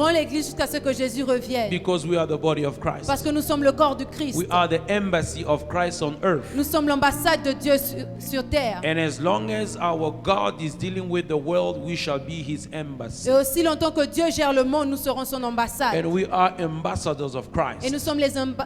dans l'église jusqu'à ce que Jésus revienne. Because we are the body of Christ. Parce que nous sommes le corps du Christ. We are the embassy of Christ on earth. Nous sommes l'ambassade de Dieu sur terre. And as long as our God is dealing with the world, we shall be his embassy. Et aussi longtemps que Dieu gère le monde, nous serons son ambassade. And we are ambassadors of Christ. Et nous sommes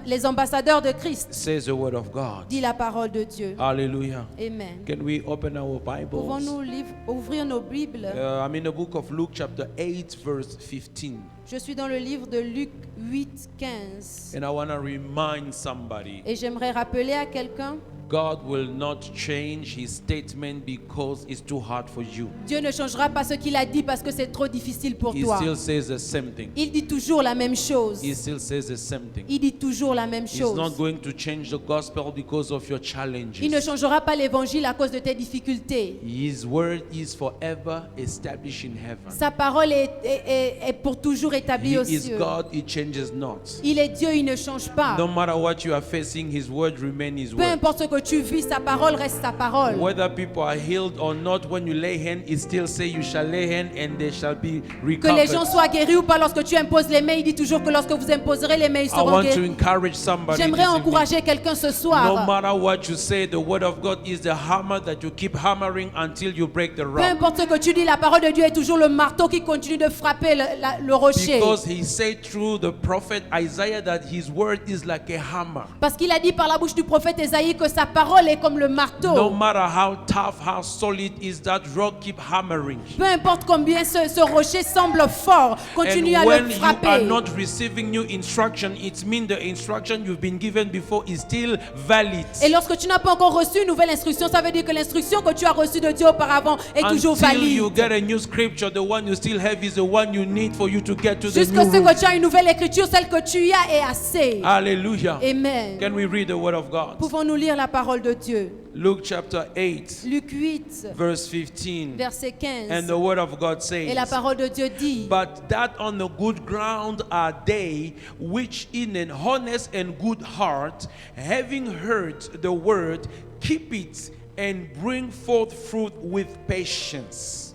les ambassadeurs de Christ. Says the word of God. Dit la parole de Dieu. Hallelujah. Amen. Can we open our Bibles? Pouvons-nous ouvrir nos Bibles? I'm in the book of Luke chapter 8 verse 15. Je suis dans le livre de Luc 8, 15. And I want to remind somebody, Et j'aimerais rappeler à quelqu'un, God will not change his statement because it's too hard for you. Dieu ne changera pas ce qu'il a dit parce que c'est trop difficile pour He toi. still says the same thing. Il dit toujours la même chose. He still says the same thing. Il dit toujours la même He's chose. not going to change the gospel because of your challenges. Il ne changera pas l'évangile à cause de tes difficultés. His word is forever established in heaven. Sa parole est pour toujours établie He aux is cieux. God, he changes not. Il est Dieu, il ne change pas. No matter what you are facing, his word remains his Peu word. importe ce que tu vis, sa parole reste sa parole. Whether people are healed or not, when you lay hand, it still say you shall lay hand and they shall be Que les gens recovered. soient guéris ou pas, lorsque tu imposes les mains, il dit toujours que lorsque vous imposerez les mains, ils I seront want to guéris. encourage somebody J'aimerais this evening. encourager quelqu'un ce No soir. matter what you say, the word of God is the hammer that you keep hammering until you break the Peu rock. importe ce que tu dis, la parole de Dieu est toujours le marteau qui continue de frapper le rocher. Because he said through the prophet Isaiah that his word is like a hammer. Parce qu'il a dit par la bouche du prophète Ésaïe que sa parole est comme le No marteau. matter how tough, how solid is that rock, keep hammering. Peu importe combien ce rocher semble fort, continue à And when le you are frapper. not receiving new instruction, it means the instruction you've been given before is still valid. Et lorsque tu n'as pas encore reçu une nouvelle instruction, ça veut dire que l'instruction que tu as reçue de Dieu auparavant est toujours Until you valide. get a new scripture, the one you still have is the one you need for you to get to the Jusqu'à new ce room. que tu as une nouvelle écriture, celle que tu as est assez. Hallelujah. Amen. Can we read the word of God? Pouvons-nous lire la parole de Dieu? Luke chapter 8, Luc 8, verse 15. verset And 15. the word of God Et la says, parole de Dieu dit, But that on the good ground are they which in an honest and good heart, having heard the word, keep it and bring forth fruit with patience.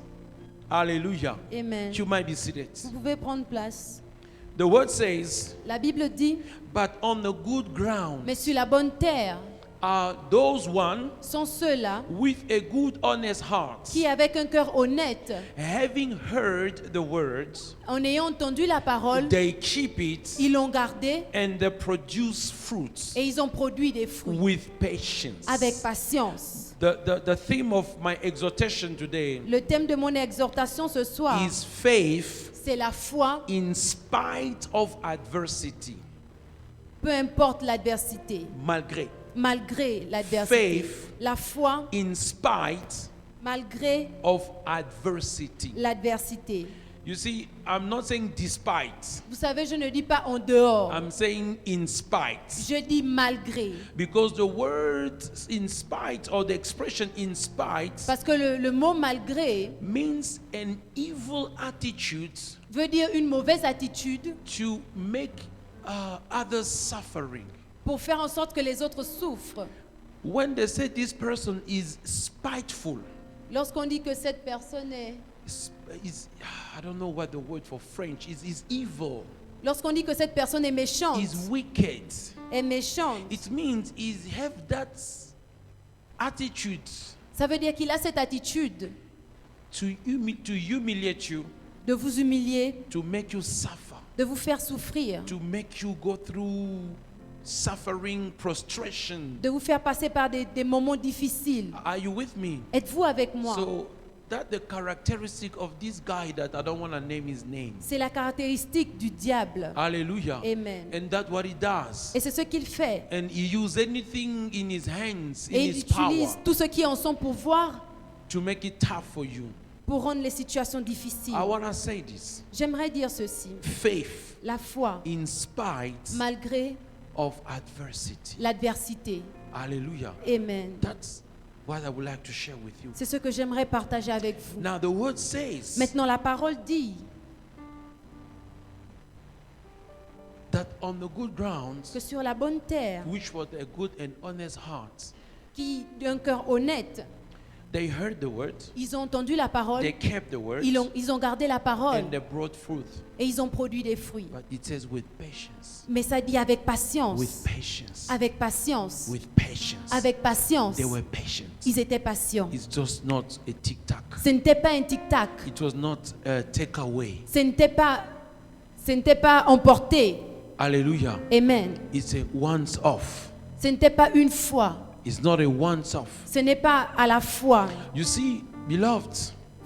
Hallelujah. Amen. You might be seated. Vous pouvez prendre place. The word says, La Bible dit, But on the good ground mais sur la bonne terre are those one sont ceux-là with a good honest heart, qui, avec un cœur honnête, having heard the words, en ayant entendu la parole, they keep it ils l'ont gardée and they produce fruits et ils ont produit des fruits with patience. avec patience. The theme of my exhortation today Le thème de mon exhortation ce soir, is faith c'est la foi, in spite of adversity. peu importe l'adversité, malgré l'adversité. Faith La foi, in spite malgré of adversity. l'adversité. You see, I'm not saying despite. Vous savez, je ne dis pas en dehors, I'm saying in spite. je dis malgré. Because the word in spite or the expression in spite Parce que le mot malgré means an evil attitude veut dire une mauvaise attitude to make others suffering. pour faire en sorte que les autres souffrent. When they say this person is spiteful, Lorsqu'on dit que cette personne est... I don't know what the word for French is evil, Lorsqu'on dit que cette personne est méchante, is wicked. est méchante, It means he have that attitude ça veut dire qu'il a cette attitude to humiliate you, de vous humilier, to make you suffer, de vous faire souffrir, to make you go through suffering, prostration. de vous faire passer par des moments difficiles. Are you with me? Êtes-vous avec moi? So that's the characteristic of this guy that I don't want to name his name. C'est la caractéristique du diable. Hallelujah. Amen. And that's what he does. Et c'est ce qu'il fait. And he uses anything in his hands, in Et il his power, utilise tout ce qui est en son pouvoir to make it tough for you. pour rendre les situations difficiles. I want to say this. J'aimerais dire ceci. Faith La foi, in spite malgré of adversity. l'adversité. Hallelujah. Amen. That's what I would like to share with you. C'est ce que j'aimerais partager avec vous. Now the word says Maintenant, la parole dit that on the good ground, que sur la bonne terre, which was a good and honest heart, qui d'un cœur honnête, They heard the word, Ils ont entendu la parole. they kept the word, Ils ont gardé la parole. and they brought fruit. Et ils ont produit des fruits. But it says with patience, Mais ça dit avec with patience. patience, Avec patience. with patience. Avec patience. They were patient. Ils étaient patients. It's just not a tic-tac. Ce n'était pas un tic-tac. It was not a takeaway. Ce n'était pas emporté. Hallelujah. Amen. It's a once off. Ce n'était pas une fois. It's not a once off. Ce n'est pas à la fois. You see, beloved,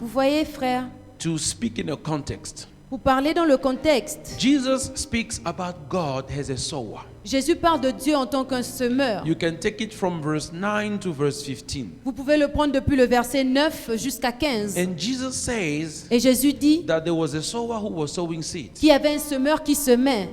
Vous voyez, frère, to speak in a context, vous parlez dans le contexte. Jesus speaks about God as a sower. Jésus parle de Dieu en tant qu'un semeur. You can take it from verse 9 to verse 15. Vous pouvez le prendre depuis le verset 9 jusqu'à 15. And Jesus says Et Jésus dit that there was a sower who was sowing seeds. qu'il y avait un semeur qui semait.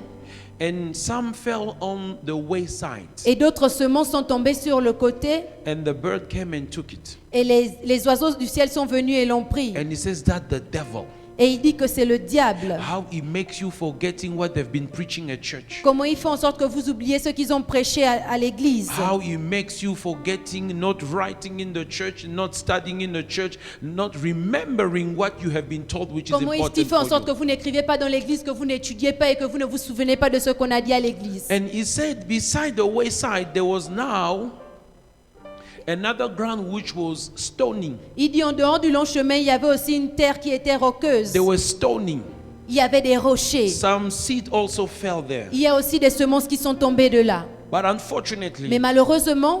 And some fell on the wayside. Et d'autres semences sont tombées sur le côté. And the bird came and took it. Et les oiseaux du ciel sont venus et l'ont pris. And he says that the devil, Et il dit que c'est le diable. how he makes you forgetting what they've been preaching at church. Comment il fait en sorte que vous oubliez ce qu'ils ont prêché à l'église. How he makes you forgetting not writing in the church, not studying in the church, not remembering what you have been told, which is Comment il important fait en for sorte que you. vous n'écrivez pas dans l'église, que vous n'étudiez pas et que vous ne vous souvenez pas de ce qu'on a dit à l'église. And he said, beside the wayside, there was now another ground which was stoning. Il dit en dehors du long chemin, il y avait aussi une terre qui était roqueuse. There was stoning. Il y avait des rochers. Some seed also fell there. Il y a aussi des semences qui sont tombées de là. But unfortunately, Mais malheureusement,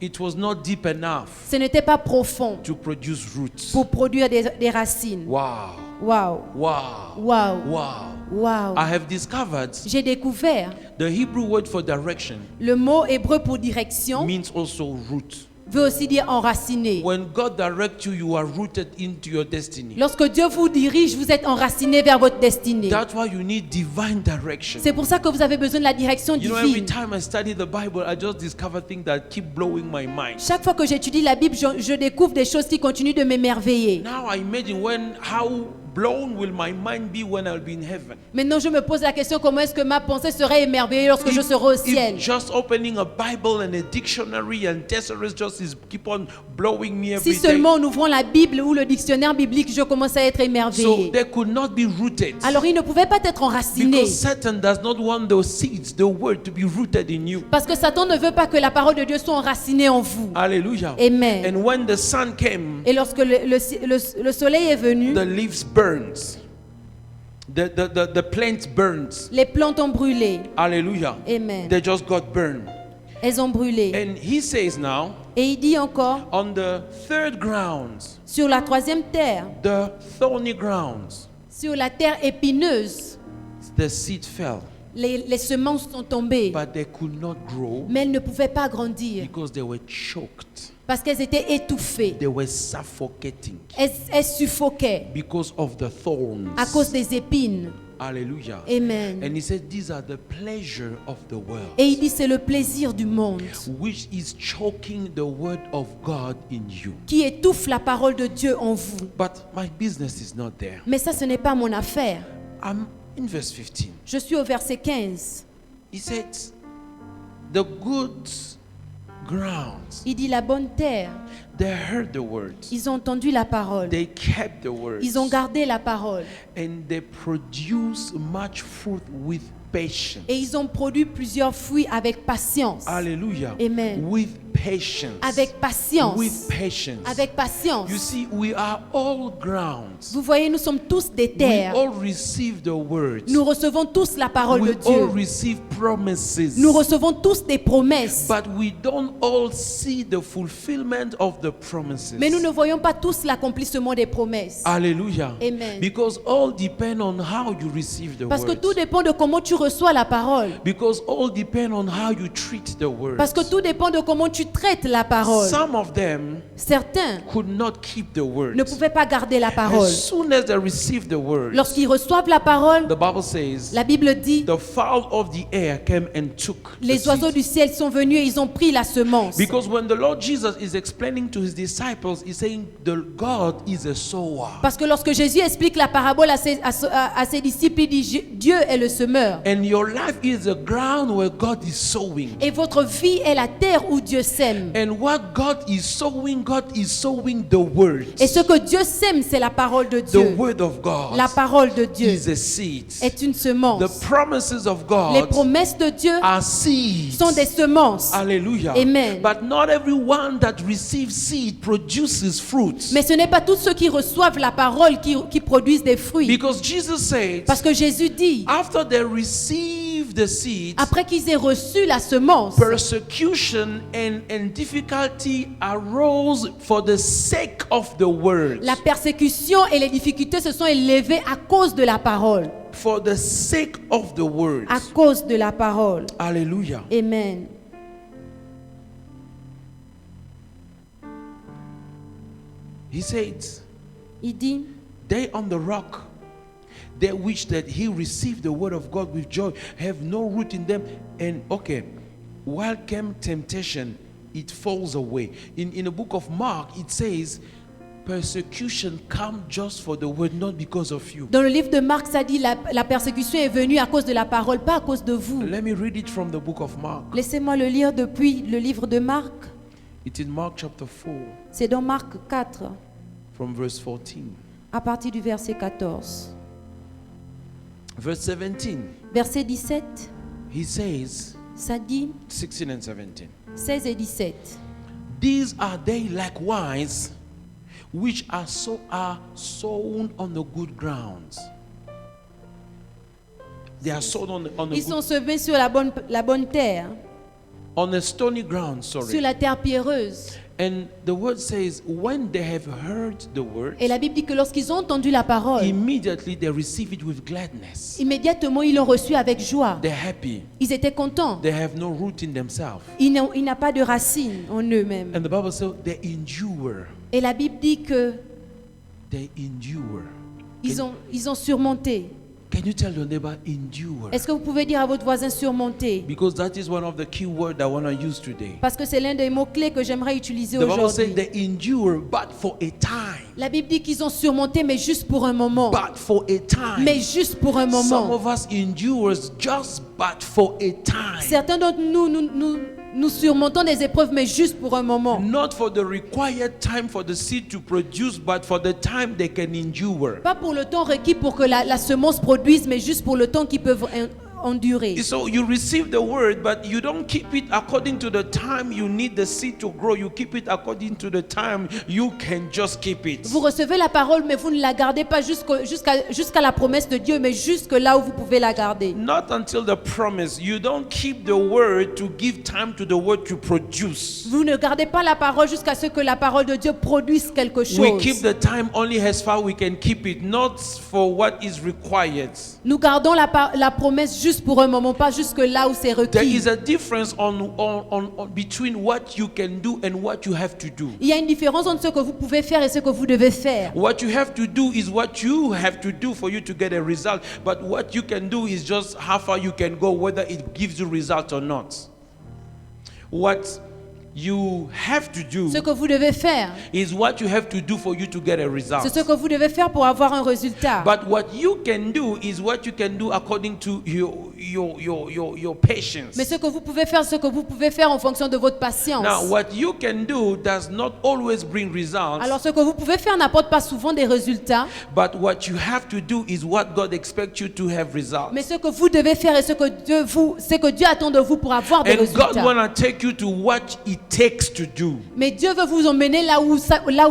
it was not deep enough ce n'était pas profond to produce roots. pour produire des racines. Wow. Waouh, Wow. waouh, Wow. waouh. I have discovered J'ai découvert the Hebrew word for direction le mot hébreu pour direction means also root. veut aussi dire enraciné. When God directs you, you are rooted into your destiny. Lorsque Dieu vous dirige, vous êtes enraciné vers votre destinée. That's why you need divine direction. C'est pour ça que vous avez besoin de la direction You know, every divine. time I study the Bible, I just discover things that keep blowing my mind. Chaque fois que j'étudie la Bible, je découvre des choses qui continuent de m'émerveiller. Now I imagine how blown will my mind be when I'll be in heaven. Maintenant, je me pose la question, comment est-ce que ma pensée serait émerveillée lorsque je serai au ciel? If just opening a Bible and a dictionary and thesaurus just is keep on blowing me every Si day. seulement en ouvrant la Bible ou le dictionnaire biblique, je commence à être So émerveillée. they could not be rooted. Alors, il ne pouvait pas être enraciné. Because Satan does not want those seeds, the word, to be rooted in you. Parce que Satan ne veut pas que la parole de Dieu soit enracinée en vous. Hallelujah. Amen. And when the sun came, Et lorsque le soleil est venu, the leaves burns. The plant burns. les plantes ont brûlé. Hallelujah. Amen. They just got burned. Elles ont brûlé. And he says now, Et il dit encore, on the third ground, sur la troisième terre, the thorny grounds, sur la terre épineuse, the seed fell, les semences sont tombées. but they could not grow Mais elles ne pouvaient pas grandir because they were choked. parce qu'elles étaient étouffées. They were suffocating Elles suffoquaient because of the thorns. à cause des épines. Hallelujah. Amen. And he said, these are the pleasure of the world, Et il dit, c'est le plaisir du monde which is choking the word of God in you. qui étouffe la parole de Dieu en vous. But my business is not there. Mais ça, ce n'est pas mon affaire. I'm in verse 15. Je suis au verset 15. He said, the good grounds, Il dit, la bonne terre. they heard the words, Ils ont entendu la parole. they kept the words, Ils ont gardé la parole. and they produce much fruit with patience. Et ils ont produit plusieurs fruits avec patience. Hallelujah. Amen. With patience. Avec patience. With patience. Avec patience. You see, we are all grounds. Vous voyez, nous sommes tous des We terres. all receive the words. Nous recevons tous la parole We de Dieu. all receive promises. Nous recevons tous des promesses. But we don't all see the fulfillment of the promises. Mais nous ne voyons pas tous l'accomplissement des promesses. Hallelujah. Amen. Because all depend on how you receive the Parce que words. tout dépend de comment tu reçois la parole. Because all depend on how you treat the words. Parce que tout dépend de comment tu traites la parole. Some of them Certains could not keep the words. ne pouvaient pas garder la parole. As soon as they received the words, Lorsqu'ils reçoivent la parole, the Bible says, la Bible dit, the fowl of the air came and took the les oiseaux seed. du ciel sont venus et ils ont pris la semence. Because when the Lord Jesus is explaining to his disciples, he's saying the God is a sower. Parce que lorsque Jésus explique la parabole à ses disciples, il dit, Dieu est le semeur. And your life is a ground where God is sowing. Et votre vie est la terre où Dieu sème. And what God is sowing the word. Et ce que Dieu sème, c'est la parole de The Dieu. word of God La parole de Dieu is a seed. est une The semence. promises of Les God promesses de Dieu are seeds. sont des semences. Hallelujah. Amen. But not everyone that receives seed produces fruits. Mais ce n'est pas tous ceux qui reçoivent la parole qui produisent des fruits. Because Jesus said, Parce que Jésus dit, after they receive the seed, après qu'ils aient reçu la semence, persecution and difficulty arose for the sake of the word. la persécution et les difficultés se sont élevées à cause de la parole. For the sake of the word. À cause de la parole. Hallelujah. Amen. He said, Il dit, they on the rock, they wish that he received the word of God with joy, have no root in them. And okay, while came temptation, it falls away. In the book of Mark, it says, persecution come just for the word, not because of you. dans le livre de Marc, ça dit la persécution est venue à cause de la parole, pas à cause de vous. Let me read it from the book of Mark. Laissez-moi le lire depuis le livre de Marc. It's in Mark chapter 4, C'est dans Marc 4, from verse 14. à partir du verset 14. Verse 17, Verset 17, he says, ça dit 16 and 17. 16 et 17. These are they likewise which are sown on the good grounds. They are sown on Ils sont semés sur la bonne terre, a stony ground, sur sorry. la terre pierreuse. And the word says, when they have heard the word, Et la Bible dit que lorsqu'ils ont entendu la parole, immediately they receive it with gladness. immédiatement ils l'ont reçu avec joie. They're happy. Ils étaient contents. They have no root in themselves. Il n'a pas de racines en eux-mêmes. And the Bible says they endure. Et la Bible dit que They endure. ils ont surmonté. Can you tell your neighbor, endure? Est-ce que vous pouvez dire à votre voisin surmonter? Because that is one of the key words I want to use today. Parce que c'est l'un des mots-clés que j'aimerais utiliser The Bible says aujourd'hui. they endure, but for a time. La Bible dit qu'ils ont surmonté, mais juste pour un moment. But for a time. Mais juste pour un Some moment. of us endures just but for a time. Certains d'entre nous surmontons des épreuves, mais juste pour un moment. Not for the required time for the seed to produce, but for the time they can endure. Pas pour le temps requis pour que la semence produise, mais juste pour le temps qu'ils peuvent endurer. So you receive the word, but you don't keep it according to the time you need the seed to grow. You keep it according to the time you can just keep it. Vous recevez la parole, mais vous ne la gardez pas jusqu'à la promesse de Dieu, mais jusque là où vous pouvez la garder. Not until the promise. You don't keep the word to give time to the word to produce. Vous ne gardez pas la parole jusqu'à ce que la parole de Dieu produise quelque chose. We keep the time only as far we can keep it, not for what is required. Nous gardons la promesse juste pour un moment, pas jusque là où c'est There requis. is a difference between what you can do and what you have to do. Il y a une différence entre ce que vous pouvez faire et ce que vous devez faire. What you have to do is what you have to do for you to get a result. But what you can do is just how far you can go, whether it gives you result or not. What you have to do Ce que vous devez faire, is what you have to do for you to get a result. c'est ce que vous devez faire pour avoir un résultat. But what you can do is what you can do according to your patience. Mais ce que vous pouvez faire, ce que vous pouvez faire en fonction de votre patience. Now, what you can do does not always bring results. Alors ce que vous pouvez faire n'apporte pas souvent des résultats, But what you have to do is what God expects you to have results. mais ce que vous devez faire et ce que Dieu attend de vous pour avoir des And God résultats. want to take you to what it takes to do. Mais Dieu veut vous emmener là où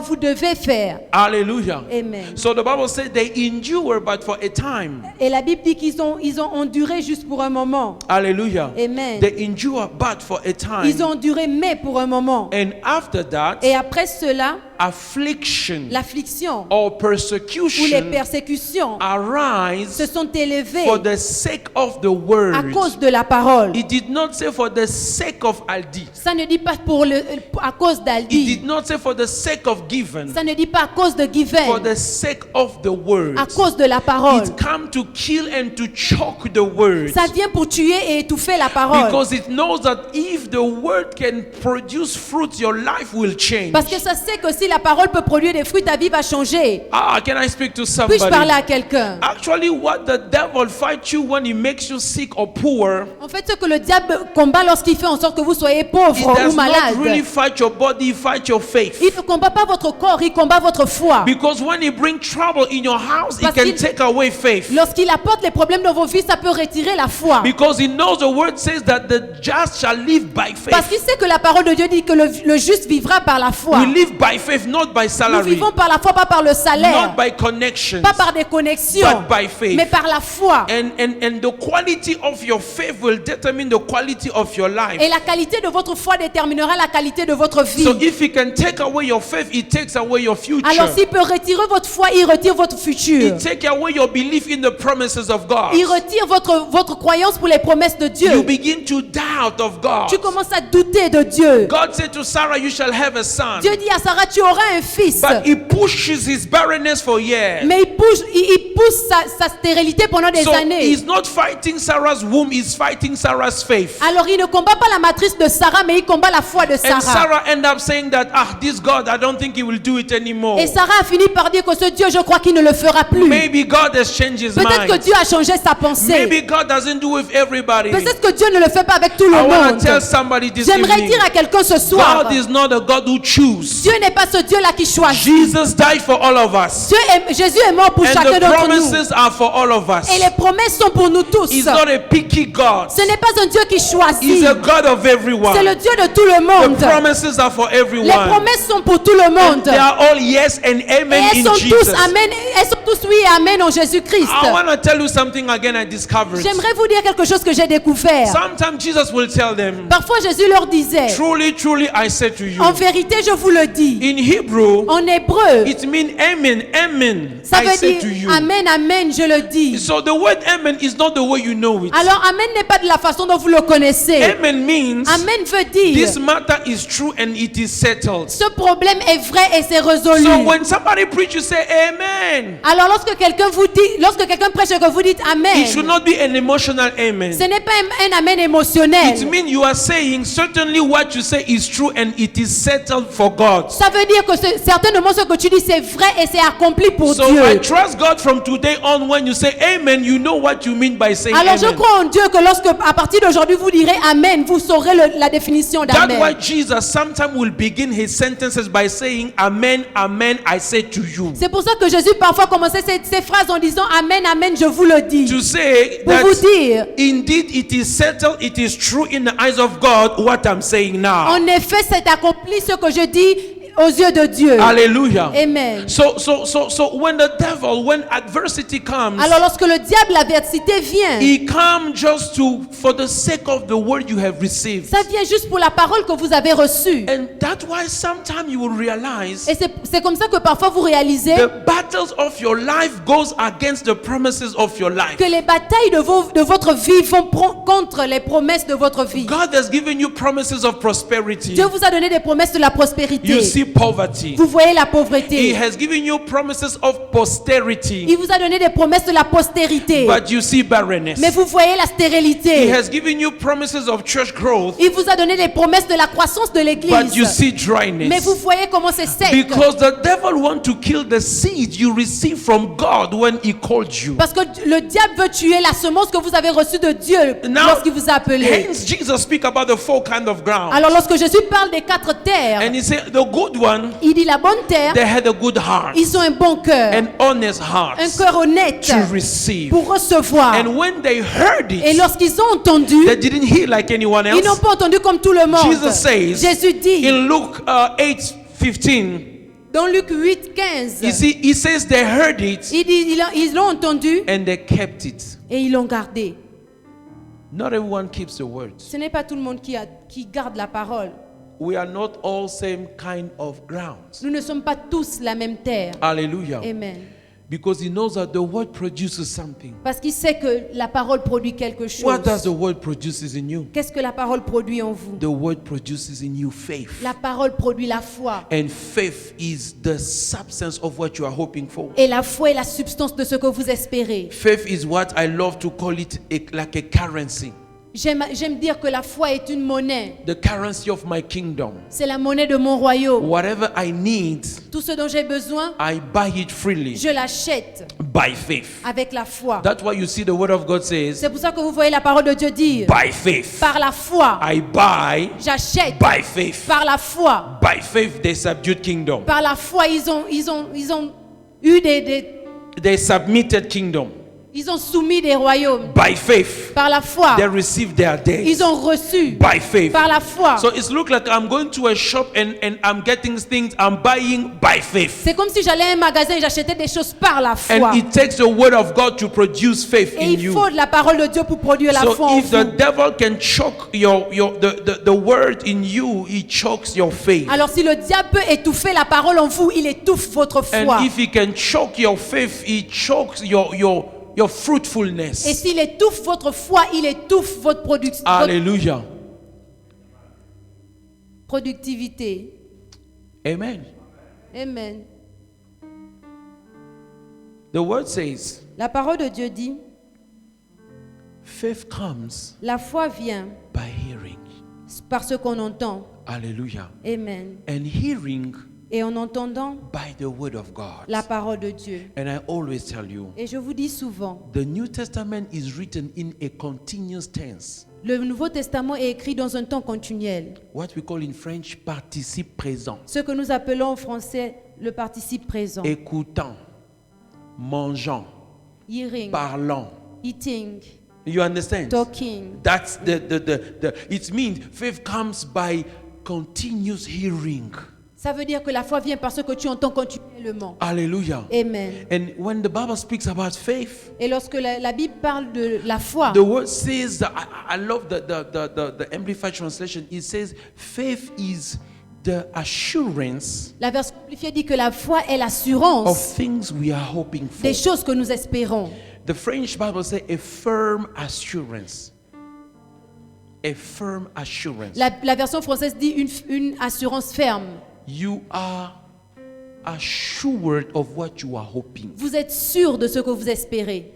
vous devez faire. Hallelujah. Amen. So the Bible says they endure but for a time. Et la Bible dit qu'ils ont enduré juste pour un moment. Hallelujah. Amen. They endure but for a time. Ils ont enduré mais pour un moment. And after that, Et après cela, affliction l'affliction or ou les persecution persécutions se arise sont élevées for the sake of the word. à cause de la parole. It did not say for the sake of Aldi. Ça ne dit pas à cause It d'Aldi. did not say for the sake of given. Ça ne dit pas à cause de For Given. the sake of the word. À cause de la parole. It come to kill and to choke the word. Ça vient pour tuer et étouffer la parole. Because it knows that if the word can produce fruit, your life will change. Parce que ça sait que si la parole peut produire des fruits, ta vie va changer. Can I speak to Puis-je somebody? parler à quelqu'un? Actually, what the devil fights you when he makes you sick or poor, En fait, ce que le diable combat lorsqu'il fait en sorte que vous soyez he pauvre ou does not malade, really fight your body, he fights your faith. il ne combat pas votre corps, il combat votre foi. Because when he brings trouble in your house, he Parce can qu'il- take away faith. Lorsqu'il apporte les problèmes dans vos vies, ça peut retirer la foi. Because he knows the word says that the just shall live by Parce faith. qu'il sait que la parole de Dieu dit que le juste vivra par la foi. We live by faith, not by Nous salary, vivons par la foi, pas par le salaire, not by connections, pas par des connexions, but by faith. mais par la foi. And the quality of your faith will determine the quality of your life. Et la qualité de votre foi déterminera la qualité de votre vie. So if he can take away your faith, he takes away your future. Alors s'il peut retirer votre foi, il retire votre He futur. take away your belief in the promises of God. Il retire votre croyance pour les promesses de You Dieu. begin to doubt of God. Tu commences à douter de Dieu. God said to Sarah, you shall have a son. Dieu dit à Sarah, tu auras un fils. But he pushes his barrenness for years. Mais il pousse sa stérilité pendant des So années. he's not fighting Sarah's womb, he's fighting Sarah's faith. Alors il ne combat pas la matrice de Sarah, mais il combat la foi de And Sarah. Sarah ended up saying that, this God, I don't think he will do it anymore. Et Sarah a fini par dire que ce Dieu, je crois qu'il ne le fera plus. Maybe God has changed his Peut-être que mind. Dieu a changé sa pensée. Maybe God doesn't do it with everybody. Peut-être que Dieu ne le fait pas avec tout le I want monde. to tell somebody this J'aimerais evening, dire à quelqu'un ce soir, God is not a God who chooses. Dieu n'est pas ce Dieu-là qui choisit. Jesus died for all of us. Jésus est mort pour And chacun the d'entre nous. promises are for all of us. Et les promesses sont pour nous tous. He's not a picky God. Ce n'est pas un Dieu qui He's choisit. a God of everyone. C'est le Dieu de tout le monde. The promises are for Les everyone. promesses sont pour tout le And monde. they are all yes and Et amen elles in sont tous Jesus. amen. Elles sont tous oui et amen en Jésus-Christ. I want to tell you something again I discovered. J'aimerais vous dire quelque chose que j'ai découvert. Sometimes Jesus will tell them, Parfois Jésus leur disait, truly, truly, I say to you. en vérité je vous le dis. In Hebrew, En hébreu, it means amen, amen, ça I veut say to dire you. amen, amen, je le dis. So the word amen is not the way you know it. Alors amen n'est pas de la façon dont vous le connaissez. Amen means Amen veut dire this matter is true and it is settled. ce problème est vrai et c'est résolu. So when somebody preaches, you say amen. Alors lorsque quelqu'un prêche et que vous dites amen, It should not be an emotional amen. ce n'est pas un amen émotionnel. It means you are saying certainly what you say is true and it is settled for God. Ça veut dire que certainement ce que tu dis c'est vrai et c'est accompli pour So Dieu. I trust God from today on. When you say amen, you know what you mean by saying Alors je amen. crois en Dieu que lorsque à partir d'aujourd'hui vous direz amen, vous saurez la définition That's why d'amen. Jesus sometimes will begin his sentences by saying amen, amen, I say to you. C'est pour ça que Jésus parfois commençait ces phrases en disant amen, amen, je vous le dis. To say Pour that vous dire, indeed it is settled, it is true in the eyes of God what I'm saying now. en effet, c'est accompli ce que je dis aux yeux de Dieu. Hallelujah. Amen. So when the devil, when adversity comes, Alors lorsque le diable, l'adversité vient, he comes just for the sake of the word you have received. ça vient juste pour la parole que vous avez reçue. And that's why sometimes you will realize Et c'est comme ça que parfois vous réalisez the battles of your life goes against the promises of your life. que les batailles de votre vie vont contre les promesses de votre vie. God has given you promises of prosperity. Dieu vous a donné des promesses de la prospérité. You see poverty. Vous voyez la He pauvreté. has given you promises of posterity. Il vous a donné des promesses de la postérité. But you see barrenness. Mais vous voyez la He stérilité. has given you promises of church growth. Il vous a donné des promesses de la croissance de But you l'église. see Mais vous dryness. voyez comment c'est sec. Because the devil wants to kill the seed you receive from God when he called you. Parce que le diable veut tuer la semence que vous avez reçue de Dieu Now, lorsqu'il vous a appelé. hence Jesus speak about the four kind of ground. Alors lorsque Jésus parle des 4 terres, And he said the good one, il dit la bonne terre, they had a good heart, ils ont un bon cœur, an honest heart un cœur honnête to receive. pour recevoir. And when they heard Et it, lorsqu'ils ont entendu, they didn't hear like anyone ils n'ont else. pas entendu comme tout le monde. Jesus says Jésus dit in Luke 8:15, dans Luc 8, 15, you see, he says they heard it il dit ils l'ont entendu and they kept it. et ils l'ont gardé. Not everyone keeps the words. Ce n'est pas tout le monde qui garde la parole. We are not all same kind of ground. Nous ne sommes pas tous la même terre. Hallelujah. Amen. Because he knows that the word produces something. Parce qu'il sait que la parole produit quelque chose. What does the word produces in you? Qu'est-ce que la parole produit en vous? The word produces in you faith. La parole produit la foi. And faith is the substance of what you are hoping for. Et la foi est la substance de ce que vous espérez. Faith is what I love to call it like a currency. J'aime dire que la foi est une monnaie. the currency of my kingdom. C'est la monnaie de mon royaume. Whatever I need, Tout ce dont j'ai besoin, I buy it freely je l'achète by faith. avec la foi. That's why you see the word of God says, C'est pour ça que vous voyez la parole de Dieu dire, by faith. par la foi, I buy j'achète. by faith. Par la foi, By faith they subdued kingdom. par la foi, ils ont eu They submitted kingdom. ils ont soumis des royaumes. By faith Par la foi, they received their days. ils ont reçu. By faith. Par la foi. So it's look like I'm going to a shop and I'm getting things I'm buying by faith. C'est comme si j'allais à un magasin et j'achetais des choses par la foi. And it takes the word of God to produce faith Et in il faut you. de la parole de Dieu pour produire la foi So en if the vous. devil can choke the word in you, he chokes your faith. Alors si le diable peut étouffer la parole en vous, il étouffe votre foi. And if he can choke your faith, he chokes your fruitfulness. Et s'il étouffe votre foi, il étouffe votre Hallelujah. productivité. Amen. Amen. The word says, La parole de Dieu dit, faith comes la foi vient by hearing. par ce qu'on entend. Hallelujah. Amen. And hearing Et en entendant by the word of God. la parole de Dieu. And I always tell you, Et je vous dis souvent, the New Testament is written in a continuous tense. le Nouveau Testament est écrit dans un temps continuel. What we call in French participe présent. Ce que nous appelons en français le participe présent. Écoutant, mangeant, Hearing, parlant. eating, You understand? talking. That's it means faith comes by continuous hearing. Ça veut dire que la foi vient parce que tu entends continuellement. Hallelujah. Amen. And when the Bible speaks about faith, Et lorsque la Bible parle de la foi, the word says that I love the Amplified translation. It says faith is the assurance la version amplifiée dit que la foi est of l'assurance things we are hoping for. des choses que nous espérons. The French Bible says a firm assurance. A firm assurance. La version française dit une assurance ferme. You are assured of what you are hoping. Vous êtes sûr de ce que vous espérez.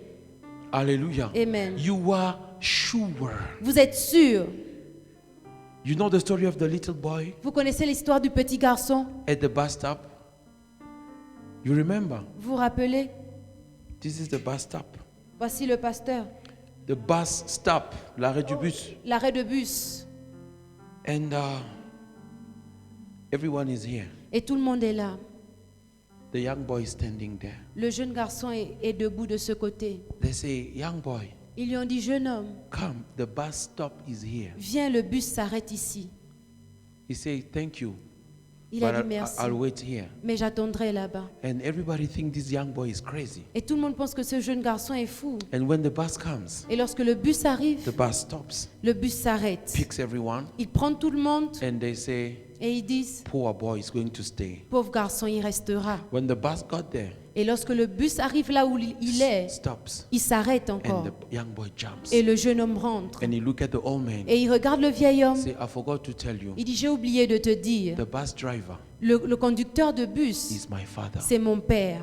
Hallelujah. Amen. You are sure. Vous êtes sûr. You know the story of the little boy Vous connaissez l'histoire du petit garçon? at the bus stop? You remember? Vous vous rappelez? This is the bus stop. Voici le pasteur. The bus stop, l'arrêt du bus. L'arrêt de bus. And everyone is here. Et tout le monde est là. The young boy is standing there. Le jeune garçon est debout de ce côté. They say, young boy, Ils lui ont dit, jeune homme, come, the bus stop is here. viens, le bus s'arrête ici. He said, thank you, Il a but dit merci, I'll wait here. mais j'attendrai là-bas. And everybody thinks this young boy is crazy. Et tout le monde pense que ce jeune garçon est fou. And when the bus comes, Et lorsque le bus arrive, the bus stops, le bus s'arrête. picks everyone, Ils prennent tout le monde and they say, et ils disent, poor boy is going to stay. pauvre garçon, il restera. When the bus got there, Et lorsque le bus arrive là où il est, stops, il s'arrête and encore. the young boy jumps. Et le jeune homme rentre. And he look at the old man. Et il regarde le vieil homme. Say, I forgot to tell you, Il dit, j'ai oublié de te dire, the bus driver le conducteur de bus, is my father. c'est mon père.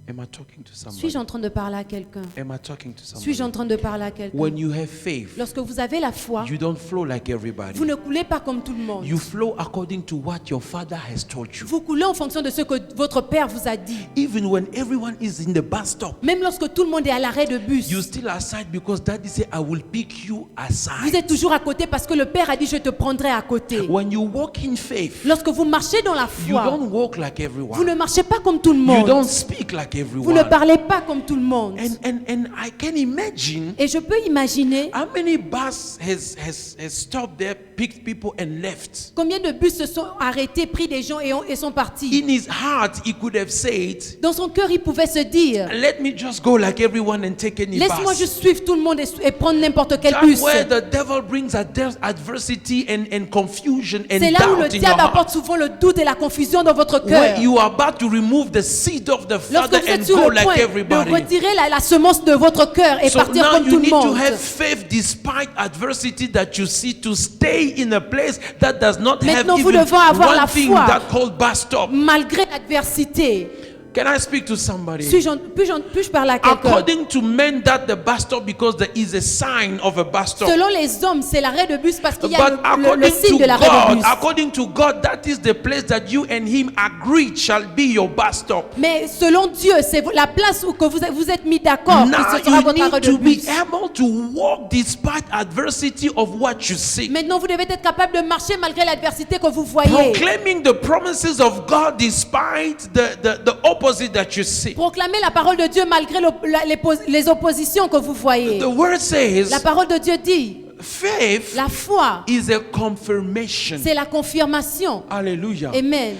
Am I talking to somebody? Suis-je en train de parler à quelqu'un? Am I talking to Suis-je en somebody? train de parler à quelqu'un? When you have faith, Lorsque vous avez la foi, you don't flow like everybody. vous ne coulez pas comme tout le monde. You flow according to what your father has told you. Vous coulez en fonction de ce que votre père vous a dit. Even when everyone is in the bus stop, Même lorsque tout le monde est à l'arrêt de bus, you still aside because daddy said, I will pick you vous aside. êtes toujours à côté parce que le père a dit, je te prendrai à côté. When you walk in faith, Lorsque vous marchez dans la you foi, don't walk like vous ne everyone. marchez pas comme tout le You don't monde. speak like Vous ne everyone. parlez pas comme tout le monde. And I can imagine Et je peux imaginer how many bus has stopped there, picked people and left. combien de bus se sont arrêtés, pris des gens et sont partis. In his heart, he could have said, Dans son cœur, il pouvait se dire, let me just go like everyone and take any laisse-moi bus. juste suivre tout le monde et prendre n'importe quel That's bus. where the devil brings adversity and confusion and C'est là où le doubt in your diable heart. apporte souvent le doute et la confusion dans votre cœur. Where you are about to remove the seed of the Lorsque Father vous êtes and sur go le like point de everybody. retirer la semence de votre cœur et So partir now comme you tout le need to monde. have faith despite adversity that you see to stay in a place that does not have Maintenant, vous even devez avoir la one thing foi. that called bus stop. Malgré l'adversité. Can I speak to somebody? Puis-je parler à quelqu'un? According to men, that the bus stop because there is a sign of a bus stop. Selon les hommes, c'est l'arrêt de bus parce qu'il y a But le signe de l'arrêt de bus. according to God, that is the place that you and him agreed shall be your bus stop. Mais selon Dieu, c'est la place où que vous êtes mis d'accord que Now ce sera you votre arrêt need de to be bus. able to walk despite adversity of what you see. Maintenant, vous devez être capable de marcher malgré l'adversité que vous voyez. Proclaiming the promises of God despite the opposite that you see. Proclamez la parole de Dieu malgré les oppositions que vous voyez. The word says La parole de Dieu dit, faith la foi, is a confirmation. c'est la confirmation. Hallelujah. Amen.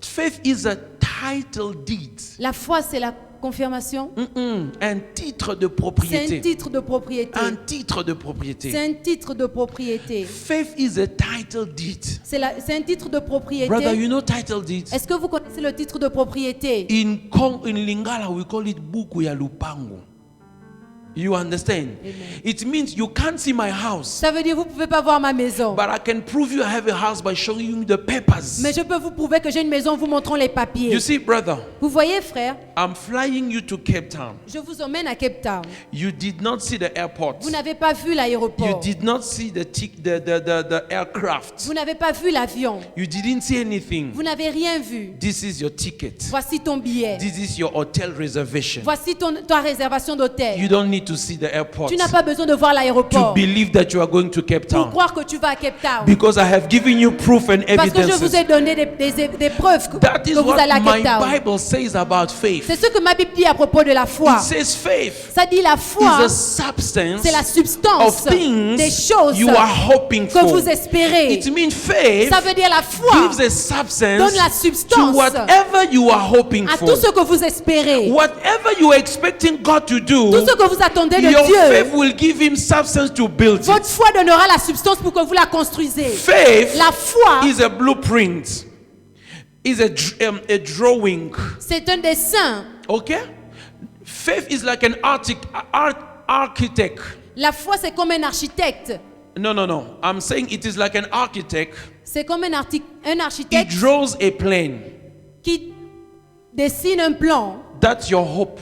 Faith is a title deed. La foi, c'est la confirmation. Un titre de C'est un propriété. titre de propriété. Un titre de propriété. C'est un titre de propriété. Faith is a title deed. C'est un titre de propriété. Brother, you know title deeds? Est-ce que vous connaissez le titre de propriété? In Lingala, we call it buku ya lupango. You understand? Amen. It means you can't see my house, Ça veut dire vous pouvez pas voir ma maison. but I can prove you I have a house by showing you the papers. Mais je peux vous prouver que j'ai une maison en vous montrant les papiers. You see, brother, Vous voyez, frère, I'm flying you to Cape Town. je vous emmène à Cape Town. You did not see the airport. Vous n'avez pas vu You l'aéroport. did not see the aircraft. Vous n'avez pas vu l'avion. You didn't see anything. Vous n'avez rien vu. This is your ticket. Voici ton billet. This is your hotel reservation. Voici ta réservation d'hôtel. You don't need to see the airport Tu n'as pas besoin de voir to l'aéroport believe that you are going to Cape pour Town, croire que tu vas à Cape Town. because I have given you proof and Parce que je vous evidences. ai donné des preuves que That is vous what allez à my Cape Town. Bible says about faith. C'est ce que ma Bible dit à propos de la foi. It says faith Ça dit la foi, is a substance c'est la substance of things des choses you are hoping que for. vous espérez. It means faith Ça veut dire la foi gives a substance donne la to substance whatever you are hoping à for. tout ce que vous espérez. Whatever you are expecting God to do, Tout ce que vous attendez de your faith Dieu, will give him substance to build votre it. foi donnera la substance pour que vous la construisez. Faith La foi, is a blueprint, is a drawing. c'est un dessin. Okay? Faith is like an architect. La foi, c'est comme un architecte. No. I'm saying it is like an architect. C'est comme un He architecte draws a plan. qui dessine un plan. That's your hope.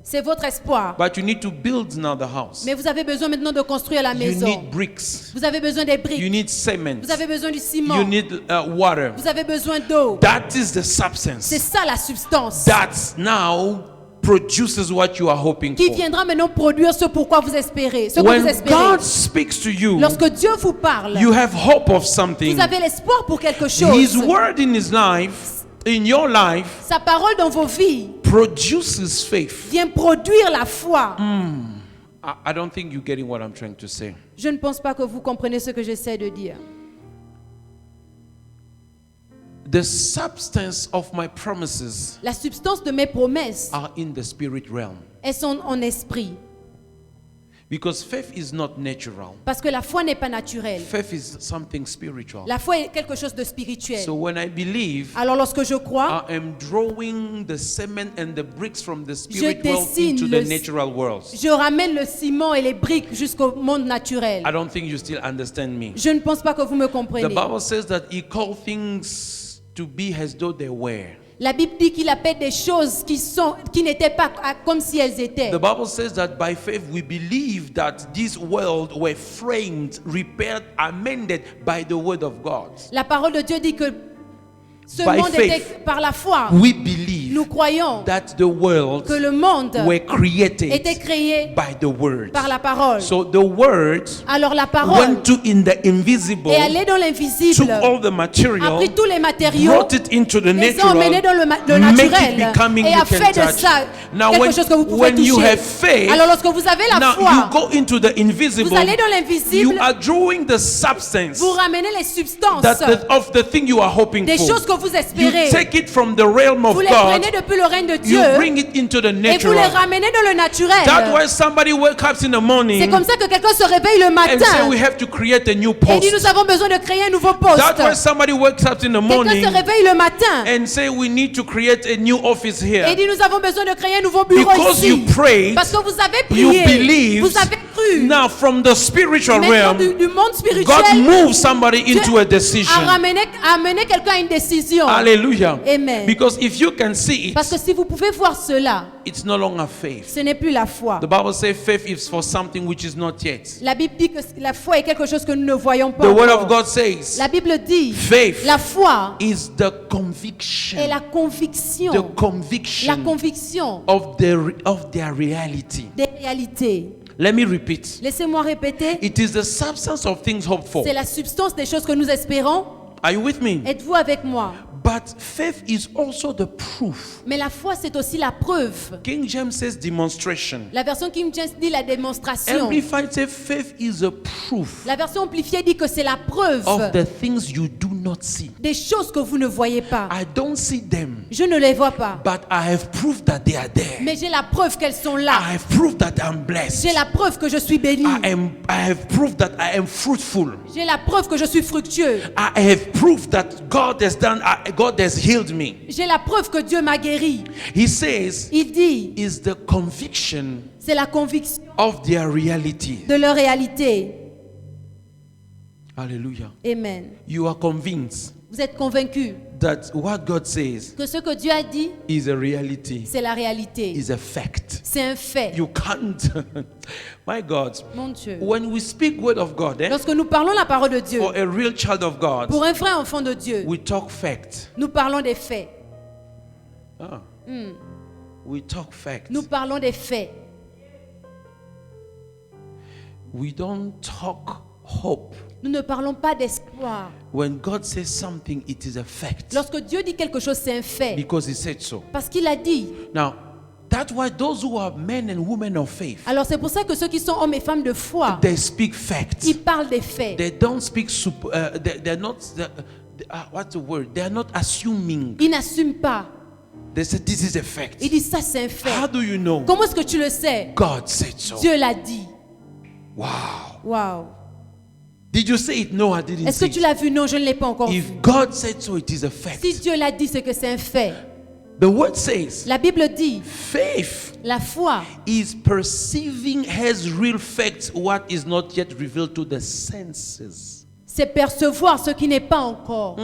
C'est votre espoir. But you need to build now the house. Mais vous avez besoin maintenant de construire la You maison. need bricks. Vous avez besoin des You briques. need cement. Vous avez besoin du ciment. You need water. Vous avez besoin d'eau. That is the C'est substance. ça la substance That now produces what you are hoping qui for. viendra maintenant produire ce pourquoi vous espérez, ce que vous When espérez. God speaks to you, Lorsque Dieu vous parle, you have hope of something. vous avez l'espoir pour quelque His chose. word in his life, in your life, Sa parole dans vos vies produces faith. vient produire la foi. I don't think you're getting what I'm trying to say. Je ne pense pas que vous comprenez ce que j'essaie de dire. The substance of my promises La substance de mes promesses, are in the spirit realm. elles sont en esprit. Because faith is not natural. Parce que la foi n'est pas naturelle. Faith is something spiritual. La foi est quelque chose de spirituel. So when I believe, Alors lorsque je crois, I am drawing the cement and the bricks from the spirit world dessine into le- the natural world. je ramène le ciment et les briques jusqu'au monde naturel. I don't think you still understand me. Je ne pense pas que vous me The comprenez. Bible says that he called things to be as though they were. La Bible dit qu'il appelle des choses qui n'étaient pas comme si elles étaient. The Bible says that by faith we believe that this world were framed, repaired, amended by the word of God. La parole de Dieu dit que ce By monde faith, était par la foi. We believe Nous croyons that the world que le monde were created était créé by the word. par la parole. So the word Alors la parole went to in the invisible, est allée dans took l'invisible, all the a material, pris tous les matériaux, brought it into the les a emmenés dans natural, le make it naturel becoming et you a fait can de touch. ça Now quelque chose que vous pouvez when you toucher. have faith, Alors lorsque vous avez la now you foi, go into the invisible, vous allez dans you l'invisible, are drawing the substance vous ramenez les substances of the thing you are hoping des for. choses que vous You espérez. take it from the realm of Vous les God, prenez depuis le règne de Dieu you bring it into the et vous les natural. ramenez dans le naturel. That's why somebody wakes up in the C'est morning comme ça que quelqu'un se réveille le and say we matin have to create a new et dit post. nous avons besoin de créer un nouveau poste. That's why somebody wakes up in the Quelqu'un morning se réveille le matin and say we need to create a new office et here. dit nous avons besoin de créer un nouveau bureau Because ici. you prayed, Parce que vous avez you prié, believed, vous avez cru cru. Now, from the spiritual Maintenant, realm, du monde spirituel, God moves somebody Dieu into a a decision. amené quelqu'un à une décision. Hallelujah. Amen. Because if you can see Parce it, que si vous pouvez voir cela, it's no longer faith. ce n'est plus la foi. The Bible says faith is for something which is not yet. La Bible dit que la foi est quelque chose que nous ne voyons pas The Word of encore. God says La Bible dit, faith la foi is the conviction. est la conviction. The conviction La conviction of their reality. des réalités. Let me repeat. Laissez-moi répéter. It is the substance of things hoped for. C'est la substance des choses que nous espérons. Are you with me? Êtes-vous avec moi? But faith is also the proof. Mais la foi, c'est aussi la preuve. King James says demonstration. La version King James dit la démonstration. Amplified says faith is a proof La version amplifiée dit que c'est la preuve of the things you do not see. des choses que vous ne voyez pas. I don't see them, Je ne les vois pas. but I have proof that they are there. Mais j'ai la preuve qu'elles sont I là. have proof that I'm blessed. J'ai la preuve que je suis béni. I have proof that I am fruitful. J'ai la preuve que je suis fructueux. I have proof that God has healed me. J'ai la preuve que Dieu m'a guéri. He says, Il dit, is the conviction c'est la conviction of their reality. de leur réalité. Hallelujah. Amen. You are convinced Vous êtes convaincus that what God says que ce que Dieu a dit, is a reality, c'est la réalité. is a fact. C'est un fait. You can't. My God. Mon Dieu. When we speak word of God, Lorsque nous parlons la parole de Dieu, for a real child of God, pour un vrai enfant de Dieu, we talk fact. nous parlons des faits. We talk fact. Nous parlons des faits. We don't talk hope. Nous ne parlons pas d'espoir. When God says something, it is a fact. Lorsque Dieu dit quelque chose, c'est un fait. Because He said so. Parce qu'il a dit. Now, that's why those who are men and women of faith, Alors c'est pour ça que ceux qui sont hommes et femmes de foi, they speak facts. ils parlent des faits. They don't speak they're not what's the word? They are not assuming. Ils n'assument pas. They say this is a fact. Ils disent ça, c'est un fait. How do you know? Comment est-ce que tu le sais? God said so. Dieu l'a dit. Wow. Waouh. Did you say it? No, I didn't Est-ce say que tu it. l'as vu? Non, je ne l'ai pas encore vu. If God said so, it is a fact. Si Dieu l'a dit, c'est que c'est un fait. The word says La Bible dit, faith la foi is perceiving as real facts what is not yet revealed to the senses. c'est percevoir ce qui n'est pas encore.